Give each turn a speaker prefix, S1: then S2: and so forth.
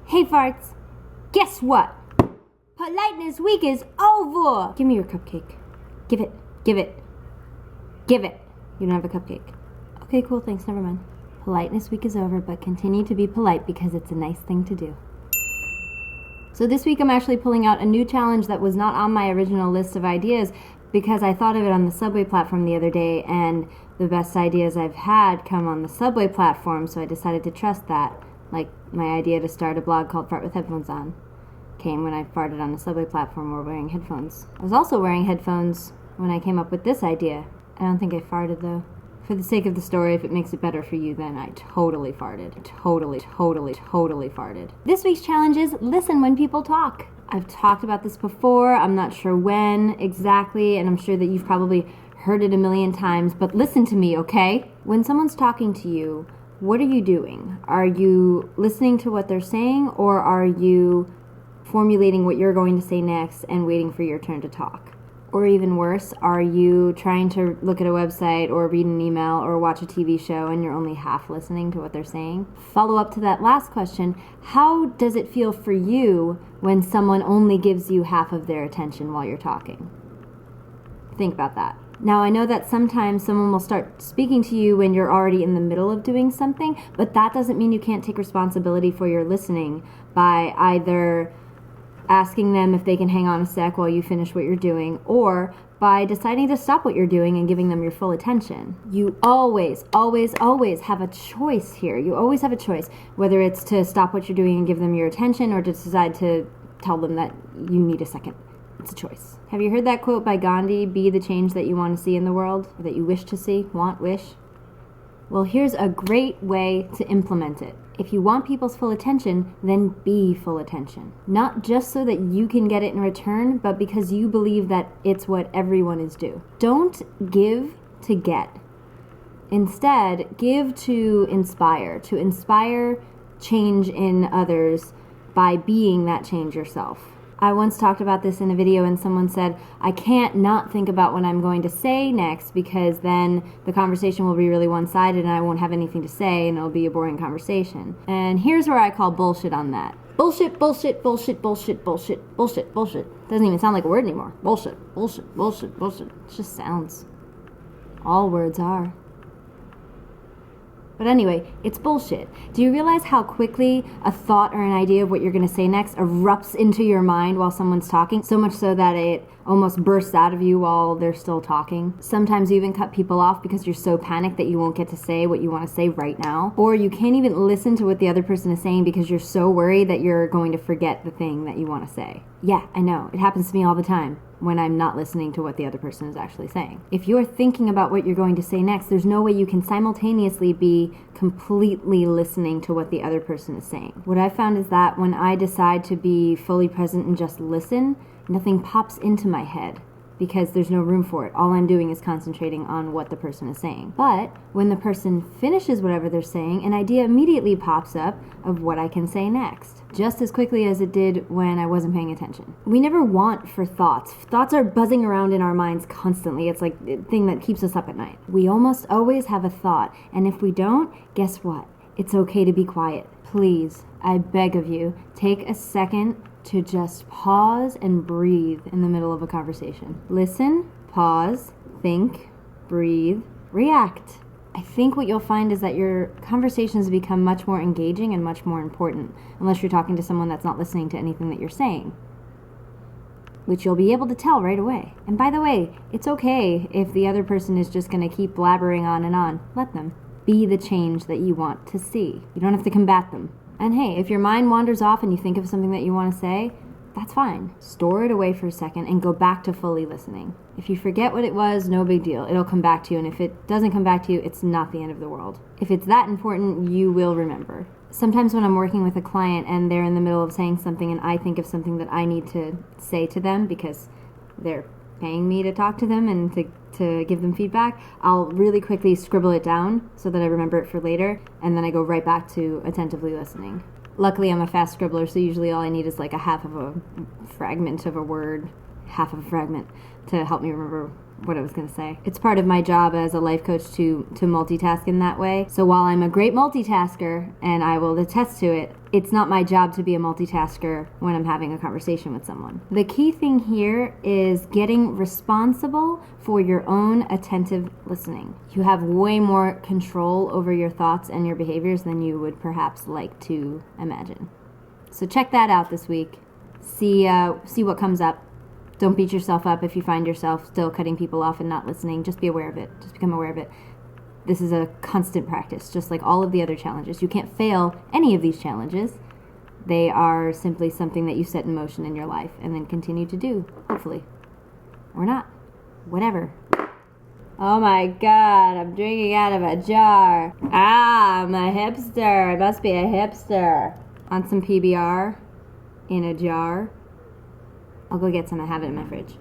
S1: Hey farts, guess what? Politeness week is over! Give me your cupcake. Give it. You don't have a cupcake. Okay, cool, thanks, never mind. Politeness week is over, but continue to be polite because it's a nice thing to do. So this week I'm actually pulling out a new challenge that was not on my original list of ideas because I thought of it on the subway platform the other day, and the best ideas I've had come on the subway platform, so I decided to trust that. Like my idea to start a blog called FartWithHeadphonesOn came when I farted on the subway platform while wearing headphones. I was also wearing headphones when I came up with this idea. I don't think I farted though. For the sake of the story, if it makes it better for you, then I totally farted. Totally farted. This week's challenge is listen when people talk. I've talked about this before, I'm not sure when exactly, and I'm sure that you've probably heard it a million times, but listen to me, okay? When someone's talking to you, what are you doing? Are you listening to what they're saying, or are you formulating what you're going to say next and waiting for your turn to talk? Or even worse, are you trying to look at a website or read an email or watch a TV show and you're only half listening to what they're saying? Follow up to that last question, how does it feel for you when someone only gives you half of their attention while you're talking? Think about that. Now, I know that sometimes someone will start speaking to you when you're already in the middle of doing something, but that doesn't mean you can't take responsibility for your listening by either asking them if they can hang on a sec while you finish what you're doing, or by deciding to stop what you're doing and giving them your full attention. You always have a choice here. You always have a choice, whether it's to stop what you're doing and give them your attention, or to decide to tell them that you need a second. It's a choice. Have you heard that quote by Gandhi, be the change that you want to see in the world, or that you wish to see, wish? Well, here's a great way to implement it. If you want people's full attention, then be full attention. Not just so that you can get it in return, but because you believe that it's what everyone is due. Don't give to get. Instead, give to inspire change in others by being that change yourself. I once talked about this in a video and someone said, I can't not think about what I'm going to say next because then the conversation will be really one-sided and I won't have anything to say and it'll be a boring conversation. And here's where I call bullshit on that. Bullshit. Doesn't even sound like a word anymore. Bullshit. It just sounds. All words are. But anyway, it's bullshit. Do you realize how quickly a thought or an idea of what you're going to say next erupts into your mind while someone's talking? So much so that it almost bursts out of you while they're still talking. Sometimes you even cut people off because you're so panicked that you won't get to say what you want to say right now. Or you can't even listen to what the other person is saying because you're so worried that you're going to forget the thing that you want to say. Yeah, I know. It happens to me all the time when I'm not listening to what the other person is actually saying. If you're thinking about what you're going to say next, there's no way you can simultaneously be completely listening to what the other person is saying. What I found is that when I decide to be fully present and just listen, nothing pops into my head because there's no room for it. All I'm doing is concentrating on what the person is saying. But when the person finishes whatever they're saying, an idea immediately pops up of what I can say next, just as quickly as it did when I wasn't paying attention. We never want for thoughts. Thoughts are buzzing around in our minds constantly. It's like the thing that keeps us up at night. We almost always have a thought, and if we don't, guess what? It's okay to be quiet. Please, I beg of you, take a second to just pause and breathe in the middle of a conversation. Listen, pause, think, breathe, react. I think what you'll find is that your conversations become much more engaging and much more important, unless you're talking to someone that's not listening to anything that you're saying, which you'll be able to tell right away. And by the way, it's okay if the other person is just going to keep blabbering on and on. Let them. Be the change that you want to see. You don't have to combat them. And hey, if your mind wanders off and you think of something that you want to say, that's fine. Store it away for a second and go back to fully listening. If you forget what it was, no big deal. It'll come back to you, and if it doesn't come back to you, it's not the end of the world. If it's that important, you will remember. Sometimes when I'm working with a client and they're in the middle of saying something and I think of something that I need to say to them because they're paying me to talk to them and to give them feedback, I'll really quickly scribble it down so that I remember it for later, and then I go right back to attentively listening. Luckily, I'm a fast scribbler, so usually all I need is like a half of a fragment of a word, half of a fragment, to help me remember what I was going to say. It's part of my job as a life coach to multitask in that way. So while I'm a great multitasker, and I will attest to it, it's not my job to be a multitasker when I'm having a conversation with someone. The key thing here is getting responsible for your own attentive listening. You have way more control over your thoughts and your behaviors than you would perhaps like to imagine. So check that out this week. See what comes up. Don't beat yourself up if you find yourself still cutting people off and not listening. Just be aware of it. Just become aware of it. This is a constant practice, just like all of the other challenges. You can't fail any of these challenges. They are simply something that you set in motion in your life and then continue to do, hopefully. Or not. Whatever. Oh my god, I'm drinking out of a jar. Ah, I'm a hipster. I must be a hipster. On some PBR in a jar. I'll go get some. I have it in my fridge.